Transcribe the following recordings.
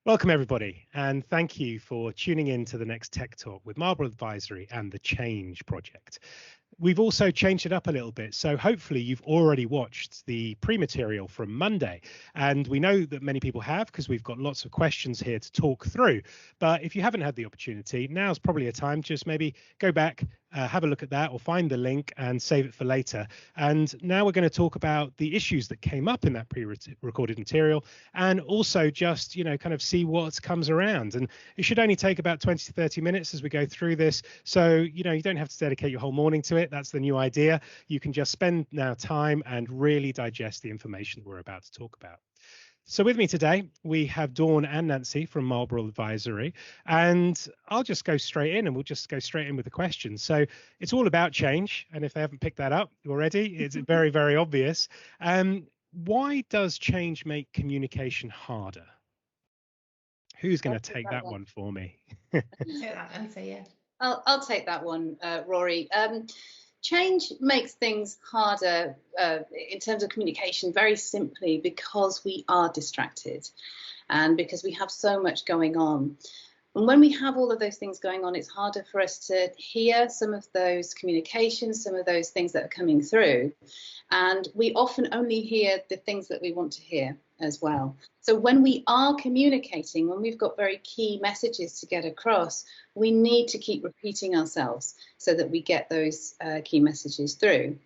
Welcome, everybody, and thank you for tuning in to the next Tech Talk with Marbral Advisory and the Change Project. We've also changed it up a little bit, so hopefully you've already watched the pre-material from Monday, and we know that many people have because we've got lots of questions here to talk through. But if you haven't had the opportunity, now's probably a time just maybe go back, have a look at that, or find the link and save it for later. And now we're going to talk about the issues that came up in that pre-recorded material, and also just, kind of see what comes around. And it should only take about 20 to 30 minutes as we go through this. So, you don't have to dedicate your whole morning to it. That's the new idea. You can just spend now time and really digest the information we're about to talk about. So with me today, we have Dawn and Nancy from Marbral Advisory, and I'll just go straight in and we'll just go straight in with the questions. So it's all about change. And if they haven't picked that up already, it's very, very obvious. Why does change make communication harder? Who's going to take that one for me? Take that, Nancy, yeah. I'll take that one, Rory. Change makes things harder in terms of communication very simply because we are distracted and because we have so much going on. And when we have all of those things going on, it's harder for us to hear some of those communications, some of those things that are coming through. And we often only hear the things that we want to hear as well. So when we are communicating, when we've got very key messages to get across, we need to keep repeating ourselves so that we get those key messages through.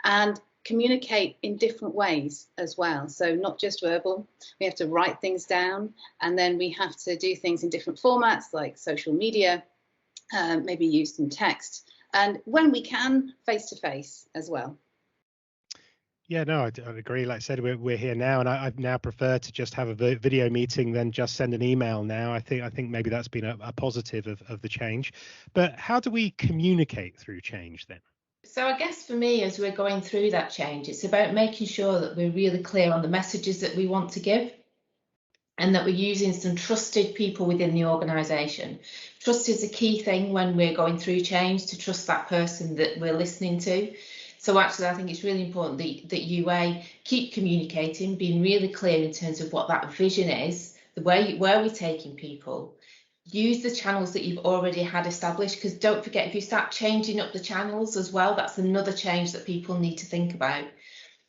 And communicate in different ways as well. So not just verbal, we have to write things down, and then we have to do things in different formats like social media, maybe use some text, and when we can, face to face as well. Yeah, no, I'd agree. Like I said, we're here now, and I now prefer to just have a video meeting than just send an email now. I think maybe that's been a positive of the change. But how do we communicate through change then? So I guess for me, as we're going through that change, it's about making sure that we're really clear on the messages that we want to give and that we're using some trusted people within the organisation. Trust is a key thing when we're going through change, to trust that person that we're listening to. So actually, I think it's really important that you keep communicating, being really clear in terms of what that vision is, where we're taking people. Use the channels that you've already had established, because don't forget, if you start changing up the channels as well, that's another change that people need to think about.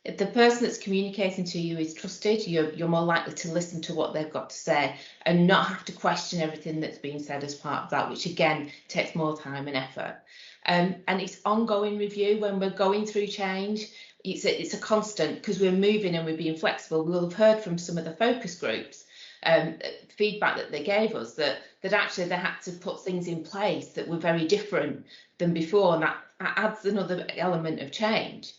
If the person that's communicating to you is trusted, you're more likely to listen to what they've got to say and not have to question everything that's being said as part of that, which again takes more time and effort. And it's ongoing review when we're going through change. It's a constant, because we're moving and we're being flexible. We'll have heard from some of the focus groups feedback that they gave us that actually they had to put things in place that were very different than before, and that adds another element of change.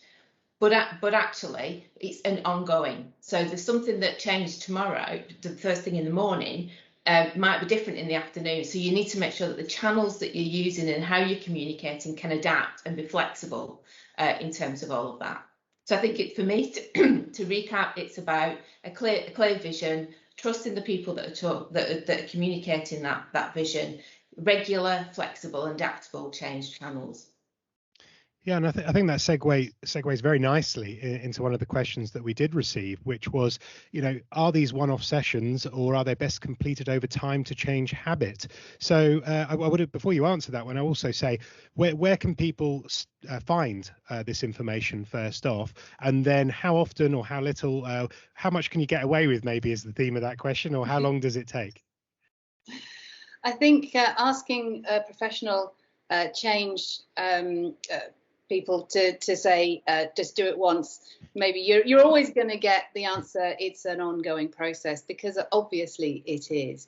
But actually it's an ongoing. So there's something that changed tomorrow, the first thing in the morning, might be different in the afternoon. So you need to make sure that the channels that you're using and how you're communicating can adapt and be flexible in terms of all of that. So I think for me, to recap, it's about a clear vision, trusting the people that are communicating that vision, regular, flexible, adaptable change channels. Yeah, and I think that segues very nicely into one of the questions that we did receive, which was, are these one-off sessions, or are they best completed over time to change habit? So I would, before you answer that one, I also say, where can people find this information first off, and then how often or how little, how much can you get away with, maybe is the theme of that question, or how long does it take? I think asking a professional change people to say just do it once, maybe you're always going to get the answer it's an ongoing process, because obviously it is.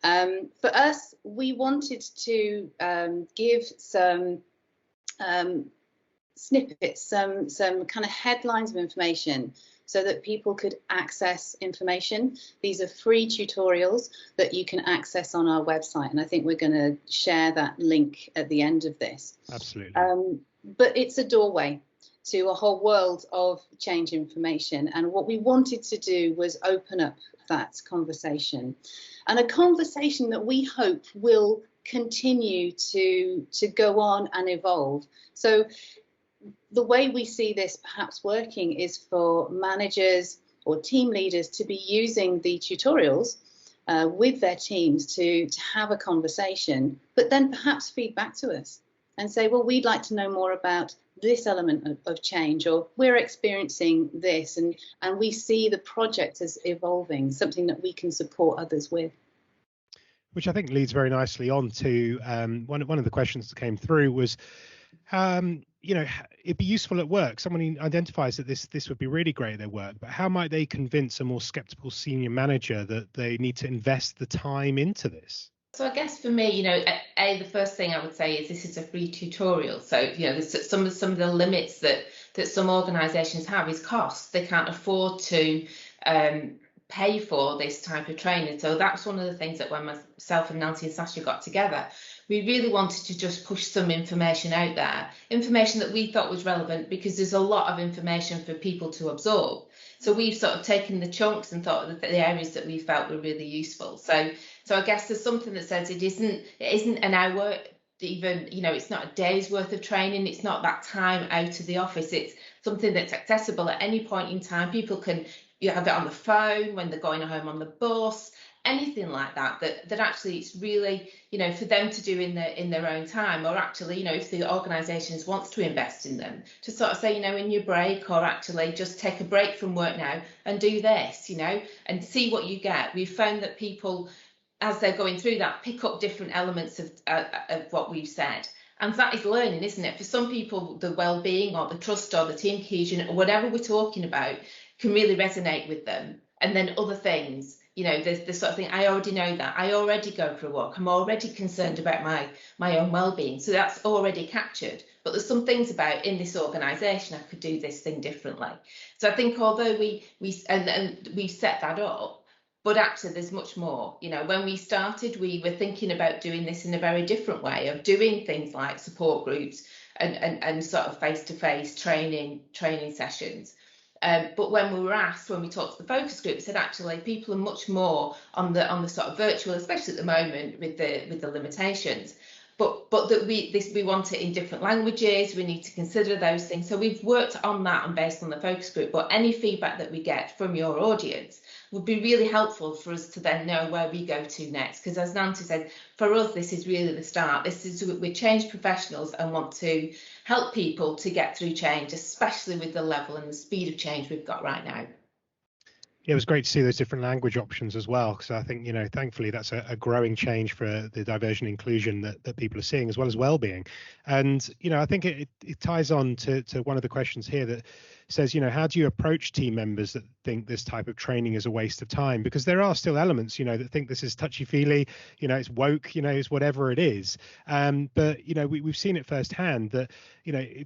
For us, we wanted to give some snippets, some kind of headlines of information so that people could access information. These are free tutorials that you can access on our website, and I think we're going to share that link at the end of this. Absolutely. But it's a doorway to a whole world of change information, and what we wanted to do was open up that conversation, and a conversation that we hope will continue to go on and evolve. So the way we see this perhaps working is for managers or team leaders to be using the tutorials with their teams to have a conversation, but then perhaps feed back to us and say, well, we'd like to know more about this element of change, or we're experiencing this, and we see the project as evolving, something that we can support others with. Which I think leads very nicely on to one of the questions that came through was, it'd be useful at work. Someone identifies that this would be really great at their work, but how might they convince a more skeptical senior manager that they need to invest the time into this? So I guess for me, the first thing I would say is this is a free tutorial. So, there's some of the limits that some organisations have is cost. They can't afford to pay for this type of training. So that's one of the things that when myself and Nancy and Sasha got together, we really wanted to just push some information out there, information that we thought was relevant, because there's a lot of information for people to absorb. So we've sort of taken the chunks and thought of the areas that we felt were really useful. So I guess there's something that says it isn't an hour, even, it's not a day's worth of training. It's not that time out of the office. It's something that's accessible at any point in time. People can have it on the phone, when they're going home on the bus, anything like that actually it's really, for them to do in their own time, or actually, if the organisations wants to invest in them, to sort of say, in your break, or actually just take a break from work now and do this, and see what you get. We've found that people, as they're going through that, pick up different elements of what we've said. And that is learning, isn't it? For some people, the well-being or the trust or the team cohesion or whatever we're talking about can really resonate with them. And then other things, there's the sort of thing, I already know that. I already go for a walk. I'm already concerned about my own well-being. So that's already captured. But there's some things about, in this organisation, I could do this thing differently. So I think although we set that up, but actually there's much more. When we started, we were thinking about doing this in a very different way, of doing things like support groups and sort of face-to-face training sessions. But when we were asked, when we talked to the focus group, said actually people are much more on the sort of virtual, especially at the moment with the limitations. But that we want it in different languages. We need to consider those things. So we've worked on that and based on the focus group. But any feedback that we get from your audience would be really helpful for us to then know where we go to next. Because as Nancy said, for us, this is really the start. We're change professionals and want to help people to get through change, especially with the level and the speed of change we've got right now. Yeah, it was great to see those different language options as well, because I think, thankfully that's a growing change for the diversion inclusion that people are seeing, as well as well-being. And, I think it ties on to one of the questions here that says, how do you approach team members that think this type of training is a waste of time? Because there are still elements, that think this is touchy-feely, it's woke, it's whatever it is. But, we've seen it firsthand that,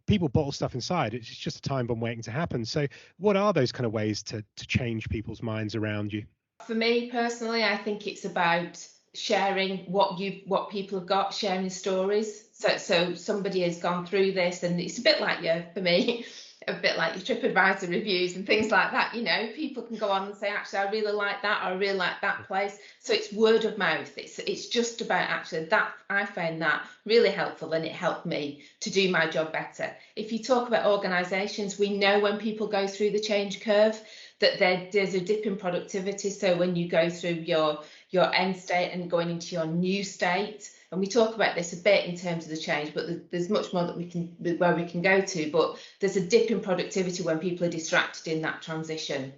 people bottle stuff inside. It's just a time bomb waiting to happen. So what are those kind of ways to change people's minds around you? For me personally, I think it's about sharing what people have got, sharing stories. So somebody has gone through this, and it's a bit like for me, a bit like your TripAdvisor reviews and things like that. People can go on and say, actually, I really like that, or I really like that place. So it's word of mouth. It's just about actually that. I found that really helpful, and it helped me to do my job better. If you talk about organisations, we know when people go through the change curve that there's a dip in productivity. So when you go through your end state and going into your new state, and we talk about this a bit in terms of the change, but there's much more that we can go to. But there's a dip in productivity when people are distracted in that transition.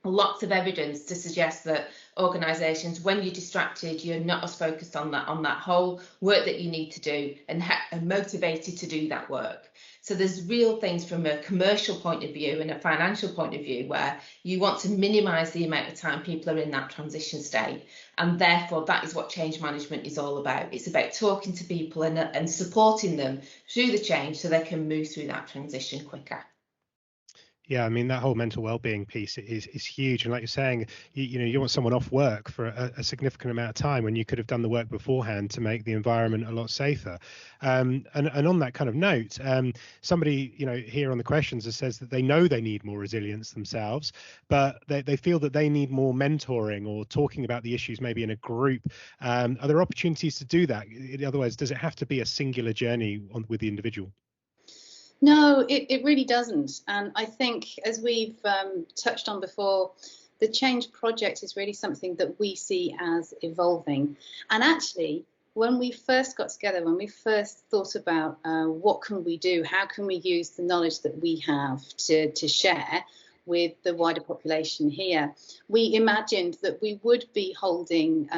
Lots of evidence to suggest that organisations, when you're distracted, you're not as focused on that whole work that you need to do and motivated to do that work. So there's real things from a commercial point of view and a financial point of view where you want to minimise the amount of time people are in that transition state. And therefore, that is what change management is all about. It's about talking to people and supporting them through the change so they can move through that transition quicker. Yeah, I mean, that whole mental well-being piece is huge. And like you're saying, you want someone off work for a significant amount of time when you could have done the work beforehand to make the environment a lot safer. And on that kind of note, somebody, here on the questions says that they know they need more resilience themselves, but they feel that they need more mentoring or talking about the issues maybe in a group. Are there opportunities to do that? In other words, does it have to be a singular journey with the individual? No, it really doesn't. And I think, as we've touched on before, the change project is really something that we see as evolving. And actually, when we first got together, when we first thought about what can we do, how can we use the knowledge that we have to share with the wider population here, we imagined that we would be holding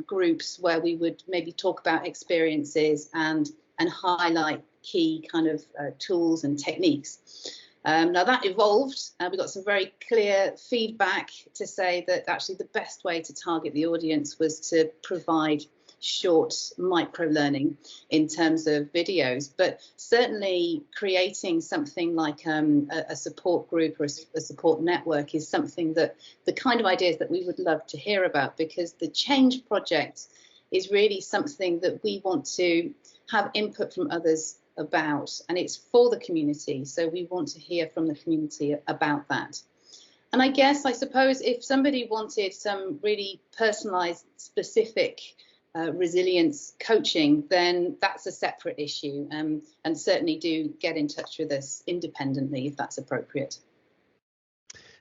groups where we would maybe talk about experiences and highlight key kind of tools and techniques. Now that evolved, we got some very clear feedback to say that actually the best way to target the audience was to provide short micro learning in terms of videos, but certainly creating something like a support group or a support network is something that the kind of ideas that we would love to hear about, because the change project is really something that we want to have input from others about, and it's for the community, so we want to hear from the community about that. And I suppose if somebody wanted some really personalized, specific resilience coaching, then that's a separate issue, and certainly do get in touch with us independently if that's appropriate.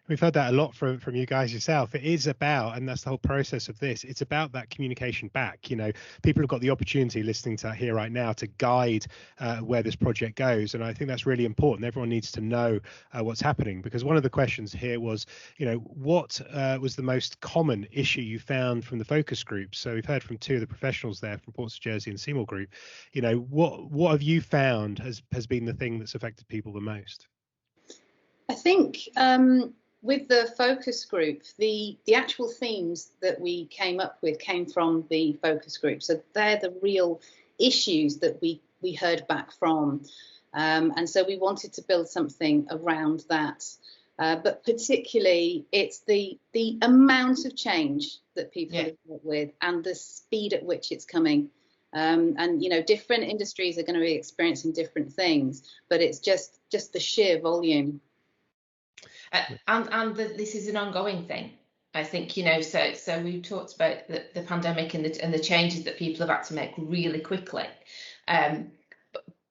We've heard that a lot from you guys yourself. It is about, and that's the whole process of this, it's about that communication back. You know, people have got the opportunity listening to here right now to guide where this project goes. And I think that's really important. Everyone needs to know what's happening, because one of the questions here was, you know, what was the most common issue you found from the focus groups? So we've heard from two of the professionals there from Ports of Jersey and Seymour Group. You know, what have you found has been the thing that's affected people the most? I think with the focus group, the actual themes that we came up with came from the focus group. So they're the real issues that we heard back from. And so we wanted to build something around that. But particularly, it's the amount of change that people have dealt with and the speed at which it's coming. And, you know, different industries are going to be experiencing different things, but it's just the sheer volume. This is an ongoing thing. I think, you know, so we talked about the pandemic and the changes that people have had to make really quickly.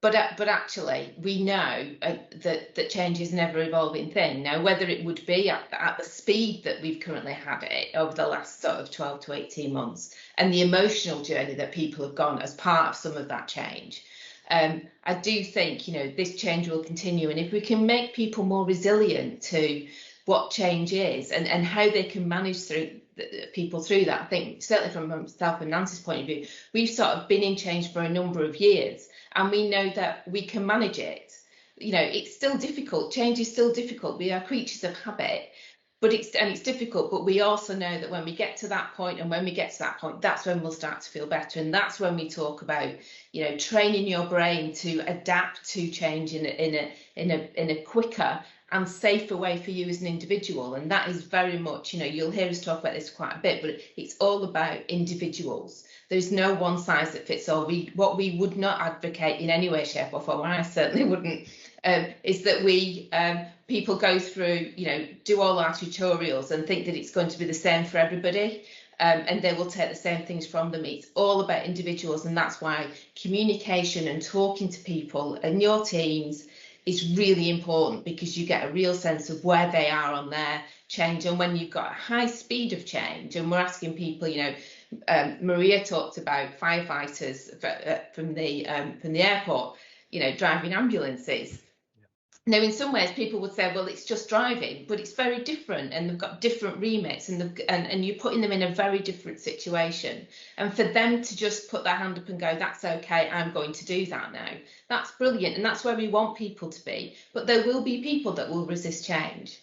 But actually, we know that change is a never evolving thing. Now, whether it would be at the speed that we've currently had it over the last sort of 12 to 18 months, and the emotional journey that people have gone as part of some of that change, I do think, you know, this change will continue. And if we can make people more resilient to what change is and how they can manage people through that, I think certainly from myself and Nancy's point of view, we've sort of been in change for a number of years, and we know that we can manage it. You know, it's still difficult. Change is still difficult. We are creatures of habit, but it's difficult. But we also know that when we get to that point, that's when we'll start to feel better. And that's when we talk about, you know, training your brain to adapt to change in a quicker and safer way for you as an individual. And that is very much, you know, you'll hear us talk about this quite a bit, but it's all about individuals. There's no one size that fits all. What we would not advocate in any way, shape or form, and I certainly wouldn't, is that people go through, you know, do all our tutorials and think that it's going to be the same for everybody. And they will take the same things from them. It's all about individuals, and that's why communication and talking to people and your teams is really important, because you get a real sense of where they are on their change. And when you've got a high speed of change, and we're asking people, you know, Maria talked about firefighters from the airport, you know, driving ambulances. Now, in some ways, people would say, well, it's just driving, but it's very different, and they've got different remits, and you're putting them in a very different situation. And for them to just put their hand up and go, that's okay, I'm going to do that now, that's brilliant, and that's where we want people to be. But there will be people that will resist change.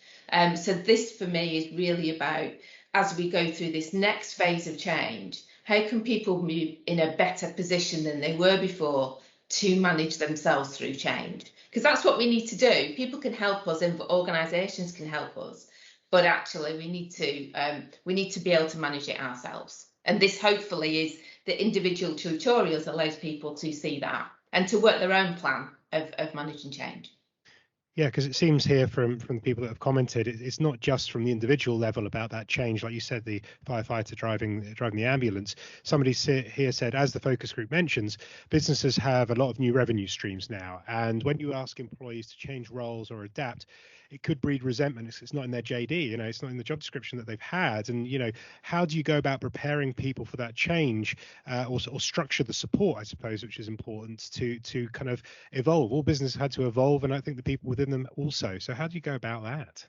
So this, for me, is really about, as we go through this next phase of change, how can people move in a better position than they were before to manage themselves through change? Because that's what we need to do. People can help us, and organisations can help us, but actually we need to be able to manage it ourselves. And this hopefully is the individual tutorials allows people to see that and to work their own plan of managing change. Yeah, because it seems here from the people that have commented, it's not just from the individual level about that change. Like you said, the firefighter driving the ambulance. Somebody here said, as the focus group mentions, businesses have a lot of new revenue streams now. And when you ask employees to change roles or adapt, it could breed resentment. It's not in their JD, you know, it's not in the job description that they've had. And, you know, how do you go about preparing people for that change, or structure the support, I suppose, which is important to kind of evolve. All businesses had to evolve, and I think the people within them also. So how do you go about that?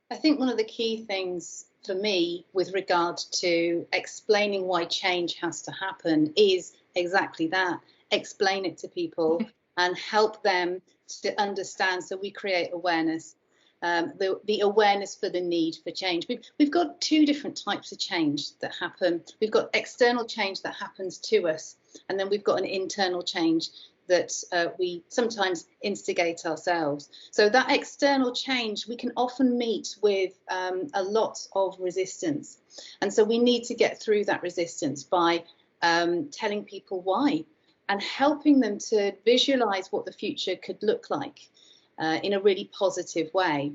I think one of the key things for me with regard to explaining why change has to happen is exactly that. Explain it to people and help them to understand, so we create awareness, the awareness for the need for change. We've got two different types of change that happen. We've got external change that happens to us, and then we've got an internal change that we sometimes instigate ourselves. So that external change, we can often meet with a lot of resistance. And so we need to get through that resistance by telling people why and helping them to visualize what the future could look like in a really positive way.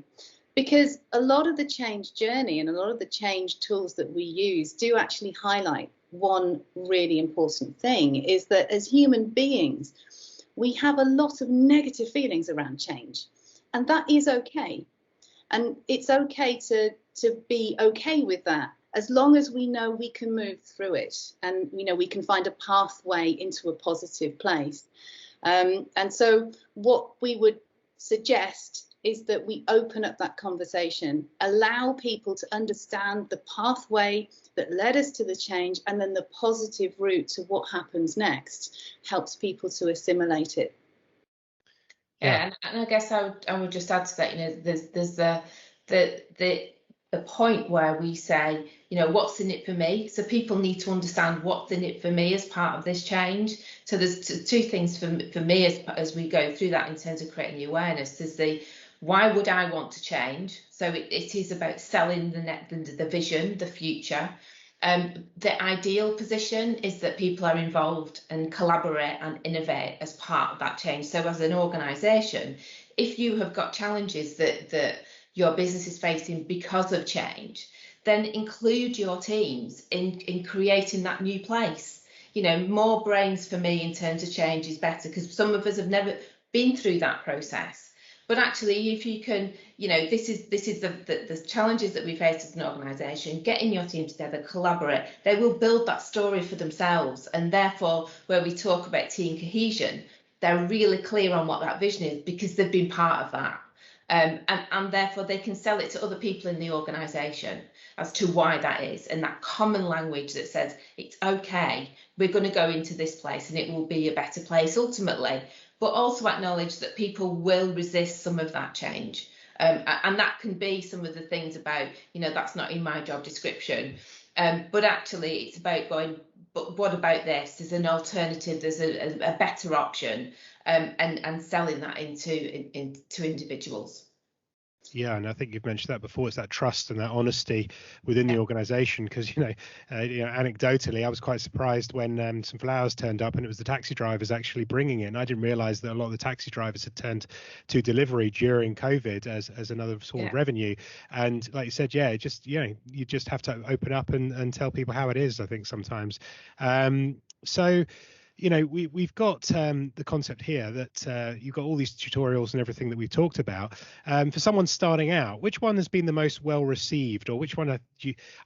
Because a lot of the change journey and a lot of the change tools that we use do actually highlight one really important thing, is that as human beings, we have a lot of negative feelings around change, and that is okay. And it's okay to be okay with that, as long as we know we can move through it and we know we can find a pathway into a positive place. And so what we would suggest is that we open up that conversation, allow people to understand the pathway that led us to the change, and then the positive route to what happens next helps people to assimilate it. Yeah, and I guess I would just add to that, you know, there's the point where we say, you know, what's in it for me? So people need to understand what's in it for me as part of this change. So there's two things for me as we go through that in terms of creating the awareness. There's the why would I want to change? So it is about selling the vision, the future. The ideal position is that people are involved and collaborate and innovate as part of that change. So as an organisation, if you have got challenges that your business is facing because of change, then include your teams in creating that new place. You know, more brains for me in terms of change is better, because some of us have never been through that process. But actually, if you can, you know, this is the challenges that we face as an organisation. Getting your team together, collaborate, they will build that story for themselves. And therefore, where we talk about team cohesion, they're really clear on what that vision is because they've been part of that. And therefore, they can sell it to other people in the organisation as to why that is. And that common language that says, it's OK, we're going to go into this place and it will be a better place ultimately. But also acknowledge that people will resist some of that change. And that can be some of the things about, you know, that's not in my job description. But actually, it's about going, but what about this? There's an alternative, there's a better option, and selling that into individuals. Yeah, and I think you've mentioned that before. It's that trust and that honesty within the organisation. Because anecdotally, I was quite surprised when some flowers turned up, and it was the taxi drivers actually bringing it. And I didn't realise that a lot of the taxi drivers had turned to delivery during COVID as another sort of revenue. And like you said, you just have to open up and tell people how it is, I think sometimes. So. You know, we've got the concept here that you've got all these tutorials and everything that we've talked about. For someone starting out, which one has been the most well received, or which one I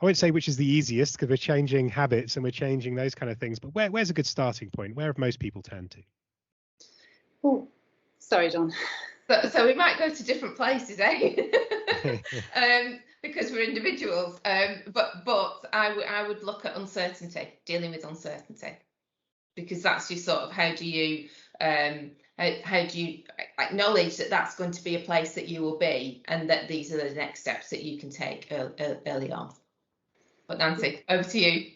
won't say which is the easiest, because we're changing habits and we're changing those kind of things. But where's a good starting point? Where have most people turned to? Oh, sorry, John. So we might go to different places, eh? Because we're individuals. But I would look at uncertainty, dealing with uncertainty. Because that's your sort of how do you acknowledge that that's going to be a place that you will be, and that these are the next steps that you can take early on. But Nancy, over to you.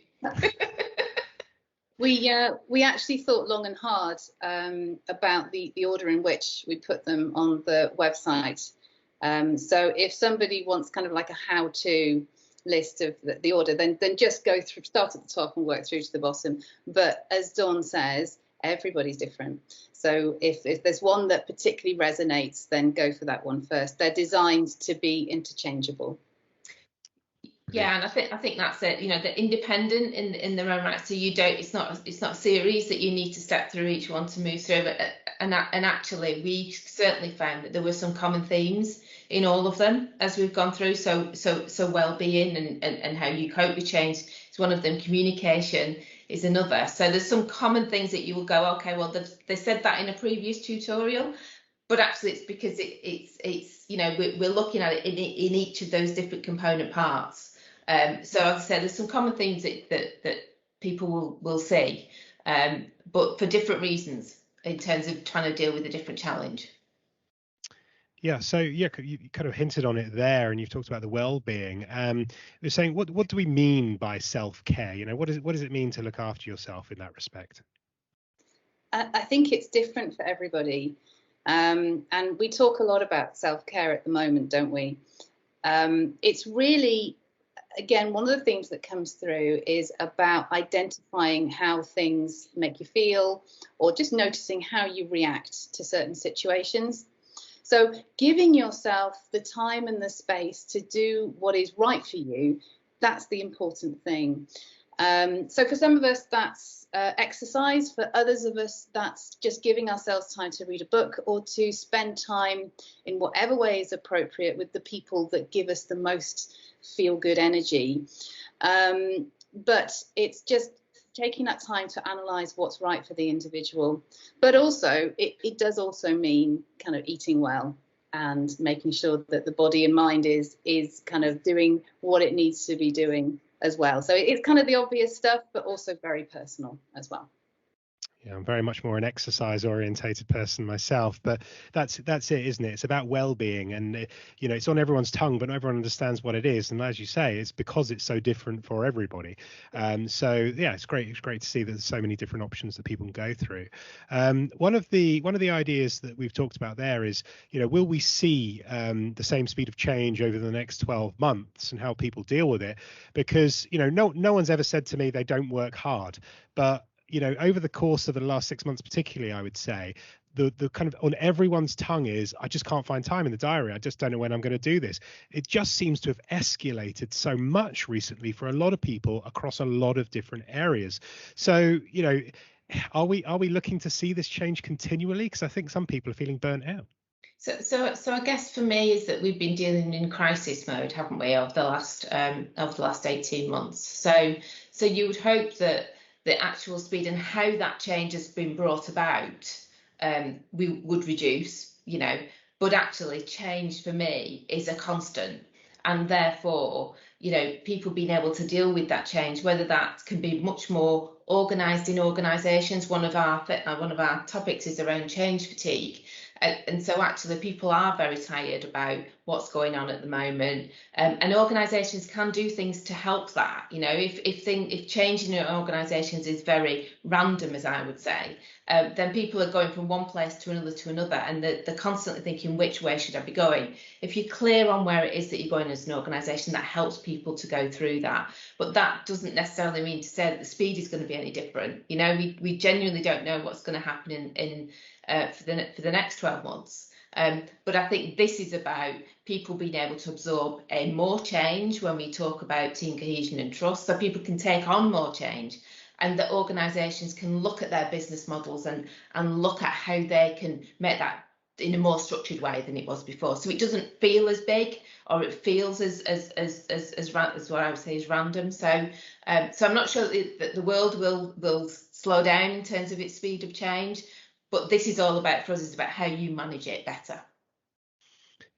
We actually thought long and hard about the order in which we put them on the website. So if somebody wants kind of like a how-to list of the order, then just go through, start at the top and work through to the bottom. But as Dawn says, everybody's different. So if there's one that particularly resonates, then go for that one first. They're designed to be interchangeable. Yeah, and I think that's it. You know, they're independent in their own right. So you don't. It's not a series that you need to step through each one to move through. But and actually, we certainly found that there were some common themes in all of them as we've gone through. So well-being and how you cope with change is one of them. Communication is another. So there's some common things that you will go, okay, well, they said that in a previous tutorial, but actually it's because it's you know, we're looking at it in each of those different component parts. So as I said, there's some common things that people will see, but for different reasons in terms of trying to deal with a different challenge. Yeah, so yeah, you kind of hinted on it there, and you've talked about the well-being. You're saying, what do we mean by self-care? You know, what does it mean to look after yourself in that respect? I think it's different for everybody, and we talk a lot about self-care at the moment, don't we? It's really, again, one of the things that comes through is about identifying how things make you feel, or just noticing how you react to certain situations. So giving yourself the time and the space to do what is right for you, that's the important thing. So for some of us, that's exercise. For others of us, that's just giving ourselves time to read a book or to spend time in whatever way is appropriate with the people that give us the most feel-good energy. But it's just taking that time to analyse what's right for the individual. But also, it does also mean kind of eating well and making sure that the body and mind is kind of doing what it needs to be doing as well. So it's kind of the obvious stuff, but also very personal as well. Yeah, I'm very much more an exercise orientated person myself, but that's it, isn't it? It's about well-being, and you know, it's on everyone's tongue, but not everyone understands what it is. And as you say, it's because it's so different for everybody. So yeah, it's great to see that there's so many different options that people can go through. One of the ideas that we've talked about there is, you know, will we see the same speed of change over the next 12 months, and how people deal with it? Because, you know, no one's ever said to me they don't work hard, but you know, over the course of the last 6 months, particularly, I would say the kind of on everyone's tongue is, I just can't find time in the diary. I just don't know when I'm going to do this. It just seems to have escalated so much recently for a lot of people across a lot of different areas. So, you know, are we looking to see this change continually? Because I think some people are feeling burnt out. So I guess for me is that we've been dealing in crisis mode, haven't we, over the last 18 months. So you would hope that the actual speed and how that change has been brought about, we would reduce, you know, but actually change for me is a constant. And therefore, you know, people being able to deal with that change, whether that can be much more organised in organisations. One of our topics is around change fatigue. And so actually people are very tired about what's going on at the moment, and organisations can do things to help that. You know, if change in organisations is very random, as I would say, then people are going from one place to another, and they're constantly thinking, which way should I be going? If you're clear on where it is that you're going as an organisation, that helps people to go through that. But that doesn't necessarily mean to say that the speed is going to be any different. You know, we genuinely don't know what's going to happen for the next 12 months. But I think this is about people being able to absorb more change when we talk about team cohesion and trust, so people can take on more change, and that organisations can look at their business models and look at how they can make that in a more structured way than it was before. So it doesn't feel as big, or it feels as what I would say is random. So I'm not sure that the world will slow down in terms of its speed of change. But this is all about, for us, is about how you manage it better.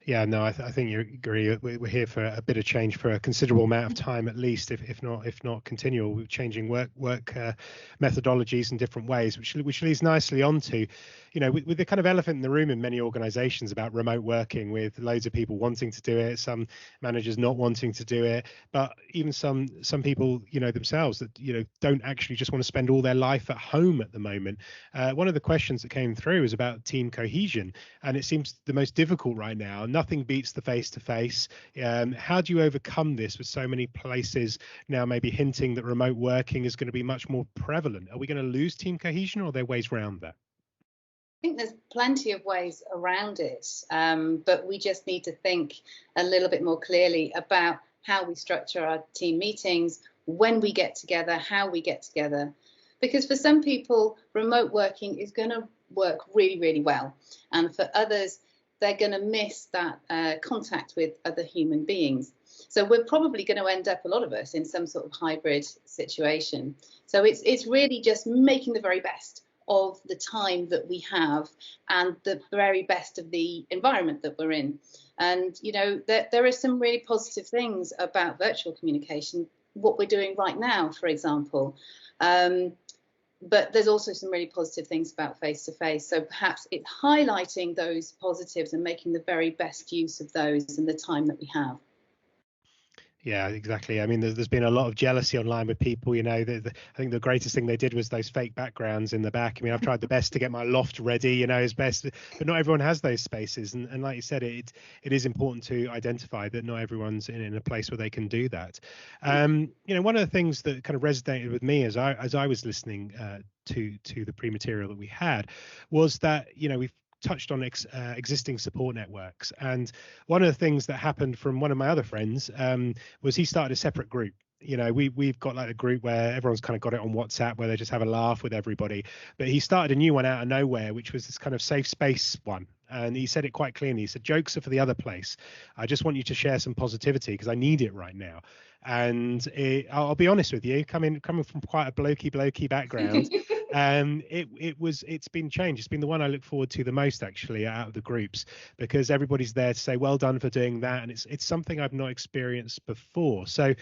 Yeah, no, I think you agree. We're here for a bit of change for a considerable amount of time, at least, if not continual. We're changing work methodologies in different ways, which leads nicely onto, you know, with the kind of elephant in the room in many organisations about remote working, with loads of people wanting to do it, some managers not wanting to do it, but even some people, you know, themselves that, you know, don't actually just want to spend all their life at home at the moment. One of the questions that came through is about team cohesion, and it seems the most difficult right now. Nothing beats the face-to-face. How do you overcome this with so many places now maybe hinting that remote working is going to be much more prevalent? Are we going to lose team cohesion, or are there ways around that? I think there's plenty of ways around it, but we just need to think a little bit more clearly about how we structure our team meetings, when we get together, how we get together. Because for some people, remote working is going to work really, really well. And for others, they're going to miss that contact with other human beings. So we're probably going to end up, a lot of us, in some sort of hybrid situation. So it's really just making the very best of the time that we have and the very best of the environment that we're in. And, you know, there are some really positive things about virtual communication, what we're doing right now, for example. But there's also some really positive things about face-to-face. So perhaps it's highlighting those positives and making the very best use of those in the time that we have. Yeah, exactly. I mean, there's been a lot of jealousy online with people, you know, I think the greatest thing they did was those fake backgrounds in the back. I mean, I've tried the best to get my loft ready, you know, as best, but not everyone has those spaces. And like you said, it is important to identify that not everyone's in a place where they can do that. You know, one of the things that kind of resonated with me as I was listening to the pre-material that we had was that, you know, we've touched on existing support networks, and one of the things that happened from one of my other friends was he started a separate group. You know, we've got like a group where everyone's kind of got it on WhatsApp where they just have a laugh with everybody, but he started a new one out of nowhere, which was this kind of safe space one. And he said it quite clearly. He said, jokes are for the other place. I just want you to share some positivity because I need it right now. And I'll be honest with you, coming from quite a blokey background, it's been changed. It's been the one I look forward to the most, actually, out of the groups, because everybody's there to say well done for doing that, and it's something I've not experienced before. So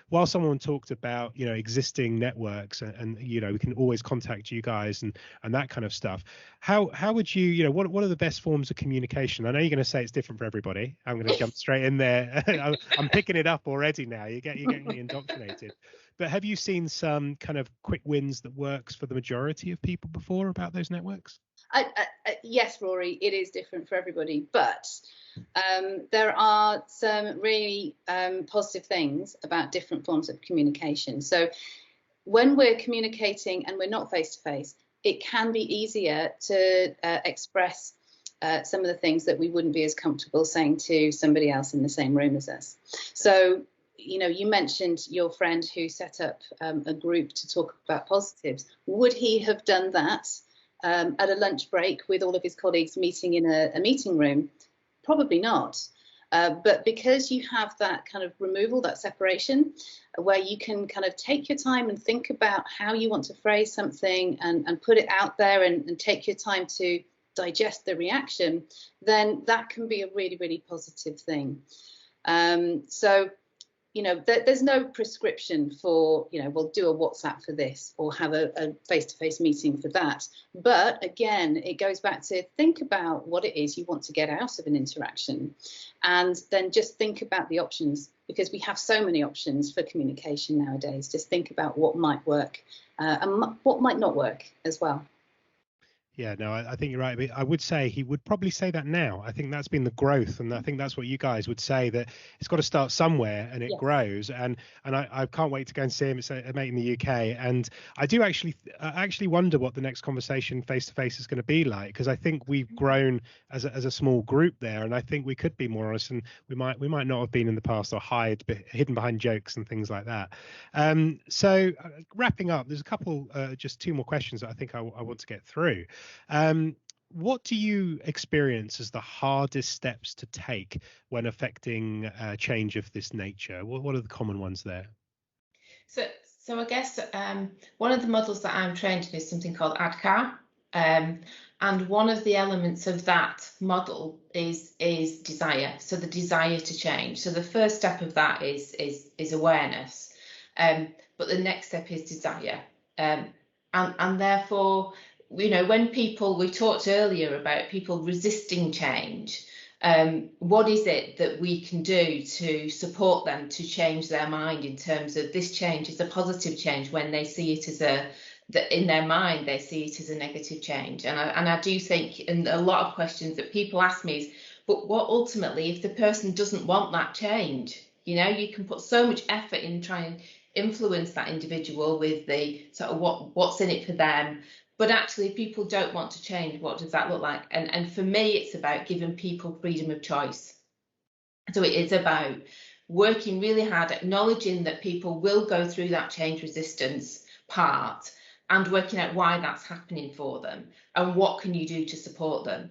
while someone talked about, you know, existing networks and you know, we can always contact you guys and that kind of stuff, how would you, you know, what are the best forms of communication? I know you're going to say it's different for everybody. I'm going to jump straight in there. I'm picking it up already now. You're getting me indoctrinated. But have you seen some kind of quick wins that works for the majority of people before about those networks? Yes, Rory, it is different for everybody, but there are some really positive things about different forms of communication. So when we're communicating and we're not face-to-face, it can be easier to express some of the things that we wouldn't be as comfortable saying to somebody else in the same room as us. So, you know, you mentioned your friend who set up a group to talk about positives. Would he have done that at a lunch break with all of his colleagues meeting in a meeting room? Probably not. But because you have that kind of removal, that separation, where you can kind of take your time and think about how you want to phrase something and put it out there and take your time to digest the reaction, then that can be a really, really positive thing. So, you know, there's no prescription for, you know, we'll do a WhatsApp for this or have a face-to-face meeting for that. But again, it goes back to think about what it is you want to get out of an interaction, and then just think about the options, because we have so many options for communication nowadays. Just think about what might work and what might not work as well. Yeah, no, I think you're right. But I would say he would probably say that now. I think that's been the growth, and I think that's what you guys would say, that it's got to start somewhere and it grows. And I can't wait to go and see him. It's a mate in the UK, and I do actually wonder what the next conversation face to face is going to be like, because I think we've grown as a small group there, and I think we could be more honest, and we might not have been in the past, or hidden behind jokes and things like that. So wrapping up, there's a couple, just two more questions that I think I want to get through. What do you experience as the hardest steps to take when affecting change of this nature? What are the common ones there? So I guess one of the models that I'm trained in is something called ADKAR, and one of the elements of that model is desire. So the desire to change. So the first step of that is awareness, but the next step is desire, and therefore, you know, when we talked earlier about people resisting change, what is it that we can do to support them to change their mind in terms of this change is a positive change when they see it as that in their mind they see it as a negative change. And I do think, and a lot of questions that people ask me is, but what ultimately if the person doesn't want that change? You know, you can put so much effort in trying to influence that individual with the sort of what's in it for them. But actually, if people don't want to change, what does that look like? And for me, it's about giving people freedom of choice. So it is about working really hard, acknowledging that people will go through that change resistance part and working out why that's happening for them and what can you do to support them.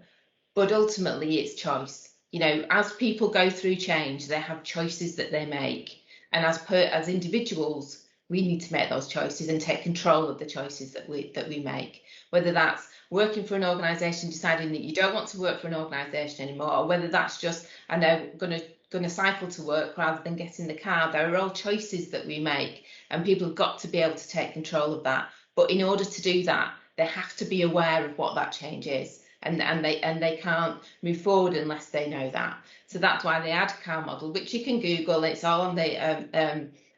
but ultimately it's choice. You know, as people go through change, they have choices that they make, and as individuals, we need to make those choices and take control of the choices that we make. Whether that's working for an organisation, deciding that you don't want to work for an organisation anymore, or whether that's just, I know, going to cycle to work rather than get in the car. There are all choices that we make, and people have got to be able to take control of that. But in order to do that, they have to be aware of what that change is, and they can't move forward unless they know that. So that's why the ADCAR model, which you can Google, it's all on the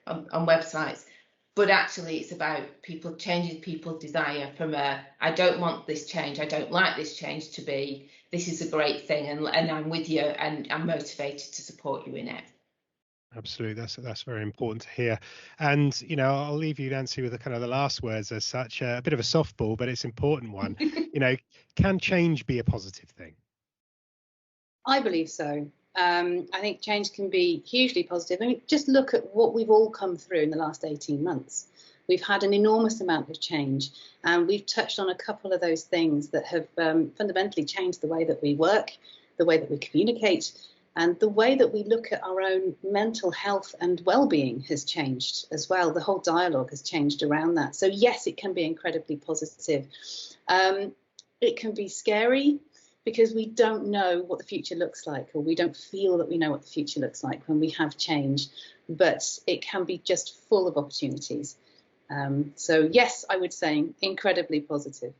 on websites. But actually, it's about people changing people's desire from I don't want this change, I don't like this change, to be, this is a great thing, and I'm with you, and I'm motivated to support you in it. Absolutely, that's very important to hear. And you know, I'll leave you, Nancy, with the kind of the last words as such. A bit of a softball, but it's an important one. You know, can change be a positive thing? I believe so. I think change can be hugely positive. I mean, just look at what we've all come through in the last 18 months. We've had an enormous amount of change, and we've touched on a couple of those things that have fundamentally changed the way that we work, the way that we communicate, and the way that we look at our own mental health and well-being has changed as well. The whole dialogue has changed around that. So yes, it can be incredibly positive. It can be scary, because we don't know what the future looks like, or we don't feel that we know what the future looks like when we have change, but it can be just full of opportunities. So yes, I would say incredibly positive.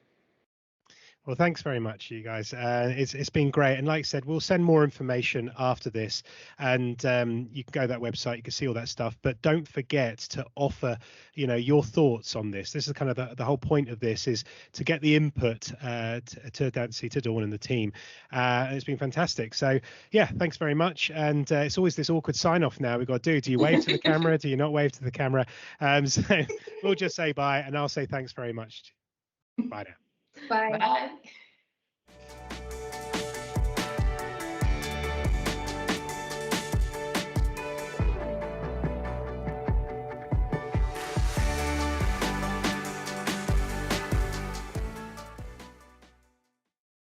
Well, thanks very much, you guys. It's been great. And like I said, we'll send more information after this, and you can go to that website, you can see all that stuff. But don't forget to offer, you know, your thoughts on this. This is kind of the whole point of this, is to get the input to Nancy, to Dawn and the team. And it's been fantastic. So yeah, thanks very much. And it's always this awkward sign off now we've got to do. Do you wave to the camera? Do you not wave to the camera? So we'll just say bye, and I'll say thanks very much. Bye now. Bye. Bye.